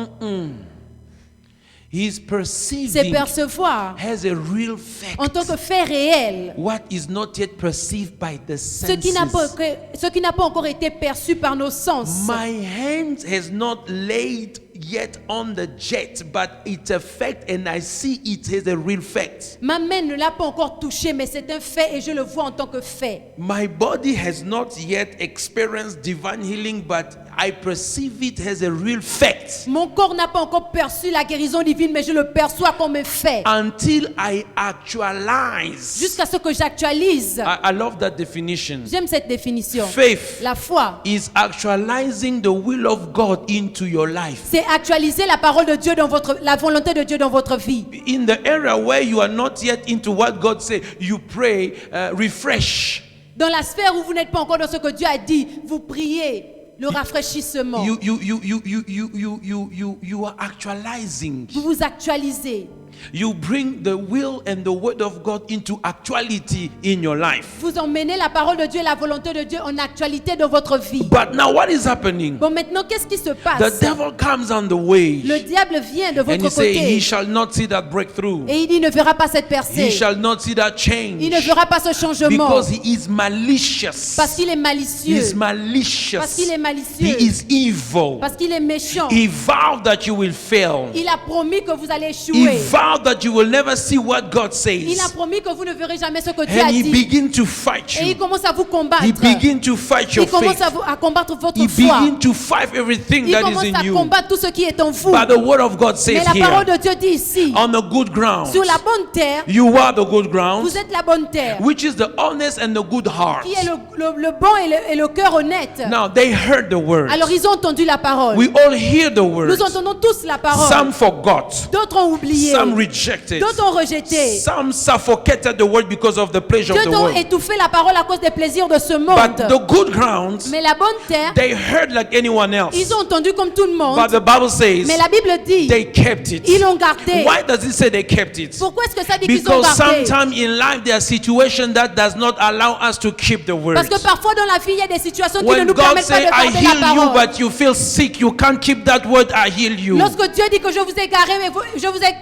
He is C'est perceiving percevoir as a real en tant fact que fait réel what is not yet perceived by the ce qui n'a pas, senses. ce qui n'a pas encore été perçu par nos sens. My hand has not laid yet on the jet, but it's a fact and I see it as a real fact. Ma main ne l'a pas encore touché, mais c'est un fait et je le vois en tant que fait. My body has not yet experienced divine healing, but I perceive it as a real fact. Mon corps n'a pas encore perçu la guérison divine, mais je le perçois comme un fait. Until I actualize. Jusqu'à ce que j'actualise. I love that definition. J'aime cette définition. Faith La foi, is actualizing the will of God into your life. c'est actualiser la parole de Dieu dans la volonté de Dieu dans votre vie. In the area where you are not yet into what God said, you pray, refresh. Dans la sphère où vous n'êtes pas encore dans ce que Dieu a dit, vous priez le rafraîchissement. You are actualizing. Vous vous actualisez. You bring the will and the word of God into actuality in your life. Vous emmenez la parole de Dieu et la volonté de Dieu en actualité dans votre vie. But now what is happening? Bon, maintenant, qu'est-ce qui se The passe? devil comes on the way. Le diable vient de And he votre say he côté shall not see that breakthrough. et il dit, il ne verra pas cette He percée. shall not see that Il ne change. verra pas ce changement Because he is malicious. parce qu'il est He malicieux, is malicious. parce qu'il est He malicieux, is evil. parce qu'il est méchant. He vowed that you will fail. Il a promis que vous allez He échouer. vowed that you will never see what God Il a says. promis que vous ne verrez jamais ce que Dieu a And he dit. begin to fight Et il you. commence à vous combattre. He begin to fight your Il commence faith. à combattre votre He foi. begin to fight everything Il that commence is à in you. combattre tout ce qui est en vous. But the word of God Mais says la parole here, de Dieu dit ici, on the good ground, sur la bonne terre, you are the good ground, vous êtes la bonne terre, which is the honest and the good heart. qui est le bon et le cœur honnête. Now they heard the word. Alors ils ont entendu la parole. We all hear the word. Nous entendons tous la parole. Some forgot. D'autres ont oublié. Some rejected. D'autres ont rejeté. Some suffocated the word because of the pleasure of the D'autres ont world. étouffé la parole à cause des plaisirs de ce monde. But the good ground, Mais la bonne terre, they heard like anyone else. ils ont entendu comme tout le monde. But the Bible says Mais la Bible dit, they kept it. ils l'ont gardé. Why does it say they kept it? Pourquoi est-ce que ça dit qu'ils ont Because gardé? sometimes in life there are situations that does not allow us to keep the word. Parce que parfois dans la vie, il y a des situations qui ne When nous God permettent pas say, de I garder la heal you, parole. but you feel sick, you can't keep that word, I heal you. Lorsque Dieu dit que je vous ai garé, mais je vous ai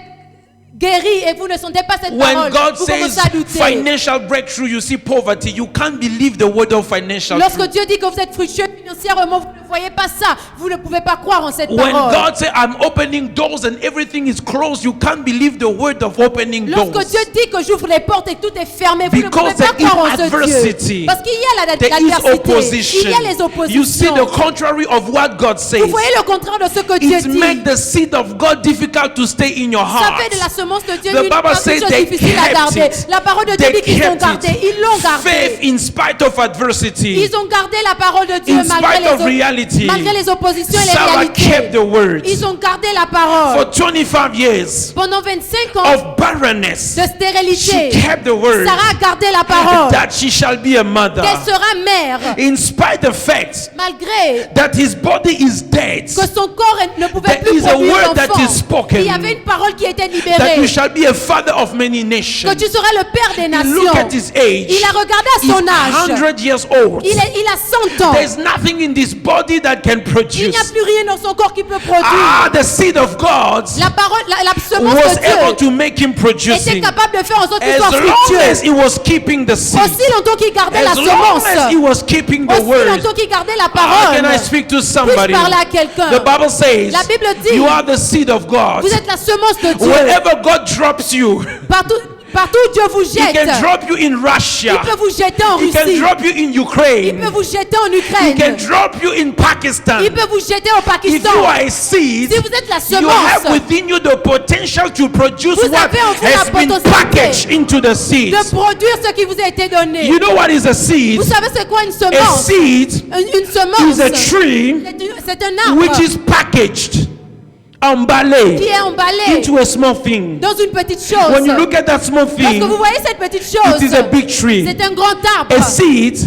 guéri et vous ne sentez pas cette When parole, God vous commencez says à douter. financial breakthrough, you see poverty, you can't believe the word of financial Lorsque truth. Dieu dit que vous êtes fructueux financièrement, vous ne voyez pas ça, vous ne pouvez pas croire en cette When parole. God says, I'm opening doors and everything is closed, you can't believe the word of opening Lorsque doors. Dieu dit que j'ouvre les portes et tout est fermé, vous ne Because pouvez pas there is croire en ce adversity. Dieu. Parce qu'il y a There is l'adversité, opposition. il y a les You see oppositions. the contrary of what God says. Vous voyez le contraire de ce que Dieu It dit. makes the seed of God difficult to stay in your Ça heart. fait de la semence de Dieu The une Bible says chose they difficile à kept garder. it. La parole de Dieu They dit qu'ils ont kept gardé. it. Ils l'ont gardé. Faith in spite of adversity. Ils ont gardé la parole de Dieu In spite of reality. malgré les oppositions et les Sarah réalités. kept the word. Ils ont gardé la parole. For 25 years Pendant 25 ans of barrenness, de she stérilité, kept the word Sarah a gardé la parole. that she shall be a mother. Qu'elle sera mère. In spite of the fact Malgré that his body is dead, que son corps ne pouvait there plus is a produire word that d'enfants. is spoken. Il y avait une parole qui était that libérée. you shall be a father of many Que nations. tu seras le père des Look at nations. his age. Il a regardé à He's son âge. 100 years old. Il a 100 ans. There's nothing in this body that can Il produce. n'y a plus rien dans son corps qui peut produire. Ah, the seed of God La parole, la semence was de able Dieu to make him était producing. capable de faire en sorte qu'il As soit long fructueux. as he was keeping the seed. Aussi longtemps qu'il gardait la As long semence. as he was keeping the Aussi word. longtemps qu'il gardait la How parole. can I speak to Puis-je somebody? parler à quelqu'un? The Bible says La Bible dit, you are the seed of God. Vous êtes la semence de Dieu. Wherever God drops you, Partout où Dieu vous he jette. can drop you in Russia. Il peut vous jeter en He can Russie. drop you in Il Ukraine. peut vous jeter en He can Ukraine. drop you in Pakistan. Il peut vous jeter au If Pakistan. you are a seed, Si vous êtes la you have semence within you the potential to produce Vous what avez en vous la has been potentialité packaged into the seed. de produire ce qui vous a été donné. You know what is a seed? Vous savez c'est quoi une A semence? seed Une is semence. a tree C'est un arbre which is packaged, qui emballé est emballé into a small thing. dans une petite chose. When you look at that small Lorsque thing, vous voyez cette petite it chose, is a big tree. c'est un grand arbre. A seed,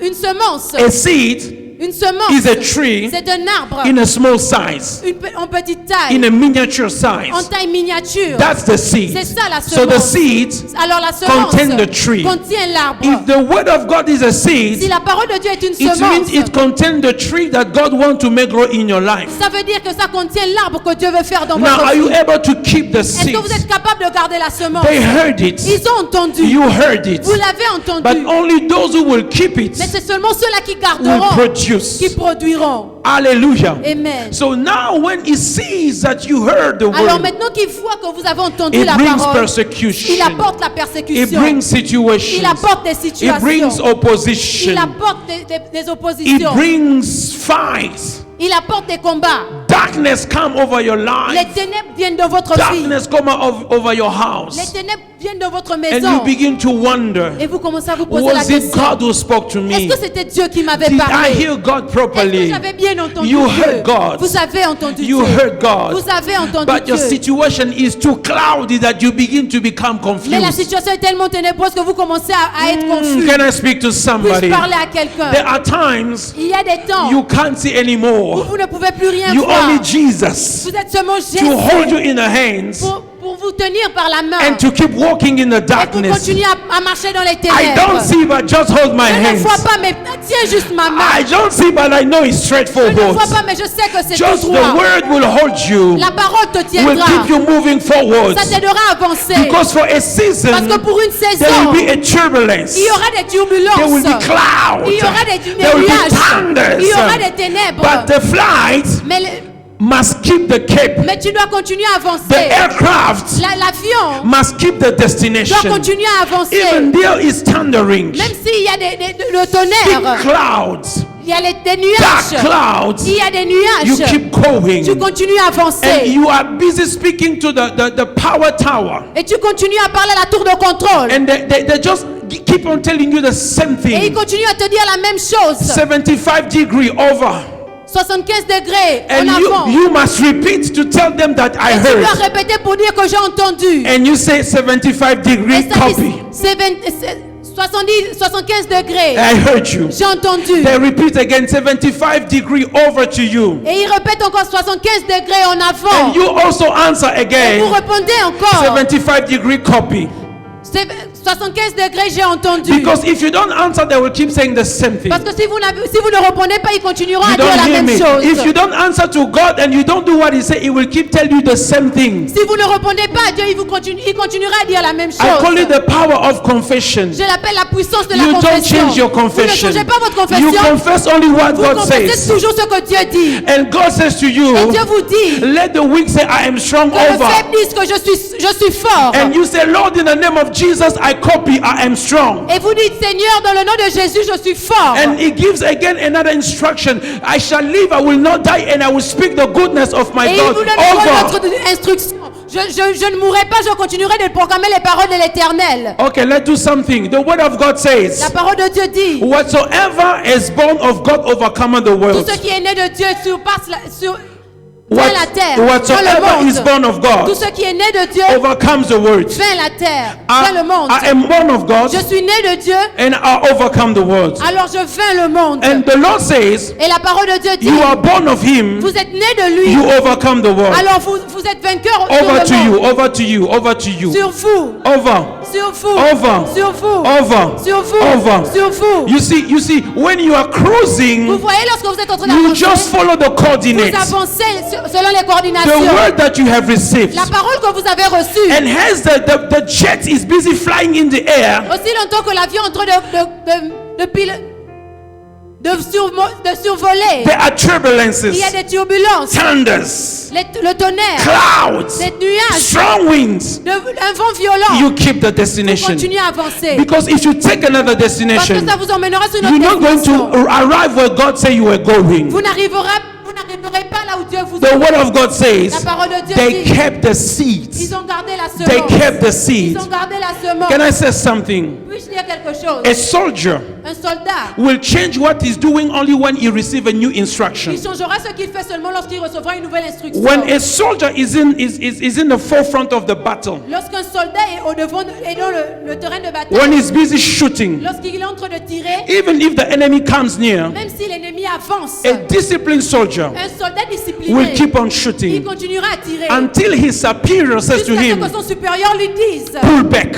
Une semence. a seed Une semence. is a tree C'est un arbre. in a small size, En petite taille. in a miniature En size. taille miniature. That's the seed. C'est ça la So the semence. seed Alors la semence contain the tree. contient l'arbre. If the word of God is a Si seed, la parole de Dieu est une it semence, means it contains the tree that God wants to make grow in your life. ça veut dire que ça contient l'arbre que Dieu veut faire dans Now, votre are you vie. able to keep the Est-ce seed? que vous êtes capable de garder la semence? They heard it. Ils ont entendu. You heard it. Vous l'avez entendu. But only those who will keep it Mais c'est seulement ceux-là qui will garderont, produce. qui produiront. Hallelujah. Amen. So now when he sees that you heard the Alors word, maintenant qu'il voit que vous avez entendu it la brings parole, persecution. il apporte la It persécution. brings situations. Il apporte des It brings situations. opposition. Il apporte des It oppositions. brings fights. Il apporte des combats. Darkness come over your Les life. ténèbres viennent de votre vie. Darkness come over your Les house. ténèbres viennent de votre And you maison. begin to wonder, Et vous commencez à vous poser la was it question. God who spoke to Est-ce me? que c'était Dieu qui m'avait Did I parlé? hear God Est-ce que properly? j'avais bien entendu You Dieu? heard God. Vous avez entendu You Dieu. heard God. Vous avez entendu But your Dieu. situation is too cloudy that you begin to become Mais la confused. situation est tellement ténébreuse que vous commencez à être confus. Can I speak to Puis-je somebody? parler à quelqu'un? There are times Il y a des temps you can't see où anymore. vous ne pouvez plus rien You voir. only Jesus Vous êtes seulement to hold you Jésus in the hands pour vous tenir par la main and to keep walking in the et pour darkness. continuer à marcher dans les I don't ténèbres. see, but just hold my Je ne vois hands. pas, mais tiens juste ma I main. don't see, but I know it's Je ne straightforward. vois pas, mais je sais que c'est Just tout the droit. word will hold you, La parole te will tiendra. keep you moving forward. Ça t'aidera à avancer. Because for a Parce season, que pour une there saison, will be a turbulence. il y aura des There will turbulences. be clouds. Il y aura des There will be nuages. thunders. Il y aura des ténèbres. But the flight must keep the cape. Mais tu dois continuer à The avancer. aircraft L'avion must keep the doit destination. continuer à avancer. Even there is thundering. Même s'il y a le Thick tonnerre, clouds, il y a des dark nuages. clouds. Il y a des You nuages. keep going. Tu continues à And avancer. you are busy speaking to the power tower. Et tu continues à parler à la tour de contrôle. And they just keep on telling you the same Et ils thing. continuent à te dire la même chose. 75 degree over. 75 degrés en And avant. you must repeat to tell them that I Et tu dois heard. répéter pour dire que j'ai entendu. And you say 75 Et degree ça dit copy. 75 degrés. I heard you. J'ai entendu. They repeat again 75 degree over to you. Et il répète encore 75 degrés en avant. And you also answer Et again vous répondez encore. 75 degree copy. 75 degrés, j'ai entendu. Because if you don't answer, they will keep saying the same thing. Parce que si vous ne répondez pas, ils continueront You à dire don't la hear même me. chose. If you don't answer to God and you don't do what He said, He will keep telling you the same thing. Si vous ne répondez pas à Dieu, il continuera à dire la même chose. I call it the power of confession. Je l'appelle la puissance de la You don't confession. change your Vous ne confession. changez pas votre You confession. confess only what Vous God confessez says. toujours ce que Dieu dit. And God says to Et you, Dieu vous dit let the weak say, I am strong que le over. faible dise que je suis fort. And you say, Lord, in the name of Jesus, I copy, I am strong. Et vous dites, Seigneur, dans le nom de Jésus, je suis fort. And He gives again another instruction. I shall live, I will not die, and I will speak the goodness of my Et il God vous donne une over. autre instruction. Je ne mourrai pas, je continuerai de proclamer les paroles de l'Éternel. Okay, let's do something. The word of God La says, parole de Dieu dit, whatsoever is born of God overcometh the tout world. ce qui est né de Dieu surpasse la terre, dans Whatsoever le is monde. born of Tout God ce qui est né de Dieu overcomes the world. vainc la terre, vainc le monde. I am born of God Je suis né de Dieu, and I overcome the world. alors je vainc le monde. And the Lord says, Et la parole de Dieu dit, you are born of Him, vous êtes né de lui, you overcome the world. alors vous êtes vainqueur sur Over le to you, monde. over to you, over to you. Sur vous, Over, sur vous, over, sur vous, over, sur vous, over. sur vous. You see, when you are Vous cruising, voyez, lorsque vous êtes en train you just d'avancer, follow the vous coordinates, avancez selon les the coordinations. word that you have received. La parole que vous avez reçue. And as the jet is busy flying in the air, Aussi longtemps que l'avion est en train de survoler, there are il y a turbulences, des turbulences, thunders, le tonnerre, clouds, des nuages, strong winds. un vent violent. You keep the destination. Continuez à avancer. Because if you take another Parce que destination, ça vous emmènera sur you're notre not going destination. to arrive where God said you were going. Vous n'arriverez pas là où Dieu vous The word of God La says parole de Dieu they dit, kept the seeds. ils ont gardé la They semence. kept the Ils seeds. ont gardé la semence. Can I say something? Puis-je dire quelque chose? A soldier Un soldat, will change what he's doing only when he receives a new instruction. il changera ce qu'il fait seulement lorsqu'il recevra une nouvelle instruction. When a soldier is in the forefront of the battle, Lorsqu'un soldat est au devant est dans le terrain de bataille, when he's busy shooting, lorsqu'il est en train de tirer, even if the enemy comes near, même si l'ennemi avance, a disciplined soldier un soldat will discipliné, keep on il shooting continuera à tirer until his superior says to jusqu'à ce him, que son supérieur lui dise pull back.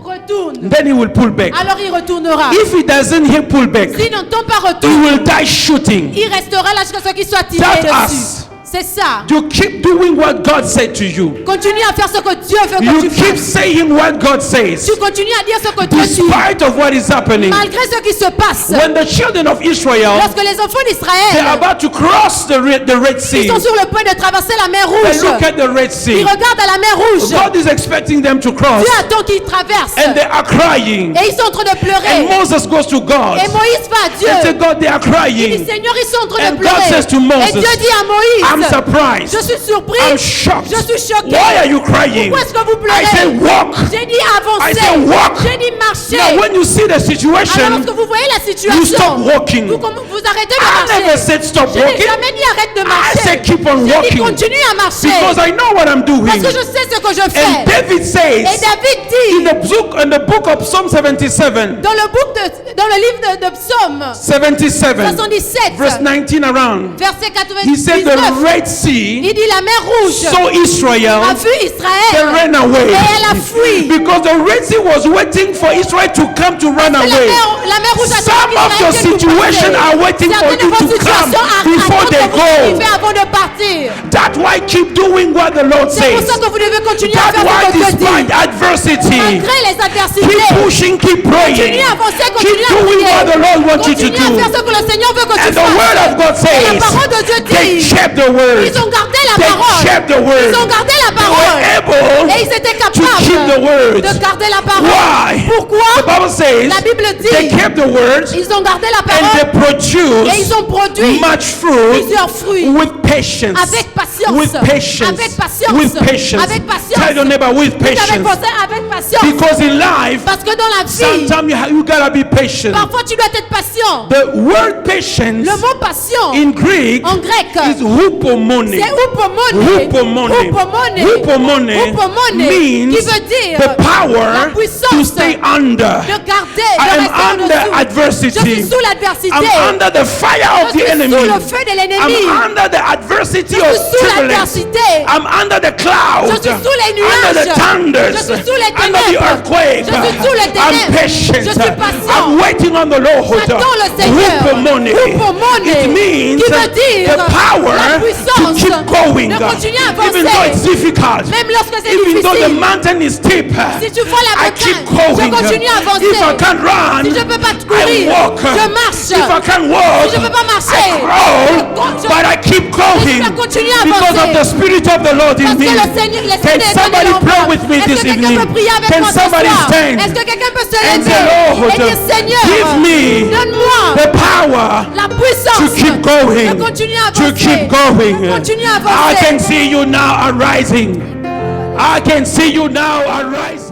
retourne. Then he will pull back. Alors il retournera. If he doesn't hear pull back, S'il n'entend pas he retour, will die shooting. il restera là jusqu'à ce qu'il soit tiré That's dessus. us. C'est ça. You keep doing what God said to you. Continue à faire ce que Dieu veut que You tu keep fasses. saying what God says, Tu continues à dire ce que Dieu dit, despite of what is happening. malgré ce qui se passe. When the children of Israel, Lorsque les enfants they're d'Israël, about to cross the Red ils Sea, sont sur le point de traverser la mer they Rouge. look at the Red Ils Sea. regardent à la mer Rouge. God is expecting them to cross, Dieu attend qu'ils traversent. and they are crying. Et ils sont en train de And pleurer. Moses goes to God Et Moïse va à and Dieu. says, God, they are Il dit, crying. Seigneur, ils sont en train And de God pleurer. says to Et Moses, Dieu dit à I'm Moïse, surprised. je suis surpris. I'm shocked. Je suis choqué. Why are you crying? Pourquoi est-ce que vous I say, pleurez? walk. J'ai dit I avancer. say walk. J'ai dit marcher. Now, when you see the Alors situation, lorsque vous voyez la you stop situation, walking. vous arrêtez de I never marcher. said stop Je n'ai walking. jamais dit arrête de I marcher. said keep on J'ai dit walking. continue à marcher. Because I know what I'm doing. Parce que je sais ce que je And fais. David Et says David in dit the book of Psalm 77, dans le livre de Psaume 77, 77, verse 19 around, verset he said 99, the Red Sea il dit la mer Rouge saw Israel, a vu they Israël ran away. et elle a fui. Because the Red Sea was waiting for Israel to come to run La away. mer Rouge a Some of your situations are waiting for you to come before they go. avant de partir. That's why keep doing what the Lord C'est pour says. ça que vous devez continuer à That's faire why ce que Dieu despite dit. adversity, Malgré les adversités, keep pushing, keep praying, continuez à avancer, keep continuez à doing what the prier. Lord wants you to Continuez à do. faire ce que le Seigneur veut que tu And the word fasses. of God Et la says parole de Dieu they dit, kept the word. Ils ont gardé la They parole. kept the word. Ils ont gardé la They parole. were able Et ils étaient to keep the capables word. de garder la parole. Why? The Pourquoi? Bible says La Bible they dit, kept the word ils ont gardé la and they parole et produced ils ont produit much fruit plusieurs fruits with patience. avec patience. With patience. Avec patience. With patience. Avec patience. Tell your neighbor with Dites avec patience. voisin, avec patience. Because in life, Parce que dans la vie, sometimes you gotta be patient. parfois tu dois être patient. The word patience Le mot patient in Greek en grec, is hupomone. c'est upomone. Hupomone. Hupomone Upomone, means qui veut dire the power la to puissance stay under. de garder, I de am rester under en dessous. adversity. Je suis sous l'adversité. I'm under the fire of Je the suis enemy. sous le feu de l'ennemi. I'm under the adversity Je of suis sous turbulence. l'adversité. I'm under the clouds. Je suis sous les Under the nuages. thunders. Je suis sous les Under the ténèbres. earthquake. Je suis sous les I'm ténèbres. patient. Je suis patient. I'm waiting on the Lord. J'attends le Seigneur. Hupomone. Hupomone, It means qui veut dire the power la to puissance keep going. de continuer à avancer. Even though it's difficult. Même lorsque c'est Even though the difficile. mountain is steep. Si tu vois la I keep montagne, going. je continue à avancer. If I can't run, Si je ne peux pas I courir, walk. je marche. If I can't walk, Si je ne peux pas marcher, I crawl. je- But I keep going je continue à because of avancer. the Spirit of the Lord in Parce me. que le Seigneur, l'Esprit Can est somebody venu en pray moi. with me Est-ce this que quelqu'un evening? peut prier avec Can moi ce somebody soir? stand Est-ce que quelqu'un peut se and lever say, Lord, et dire Seigneur, give me donne-moi the power la to puissance keep going, de continuer à to avancer. keep going. De continuer à I avancer. can see you now arising. I can see you now arising.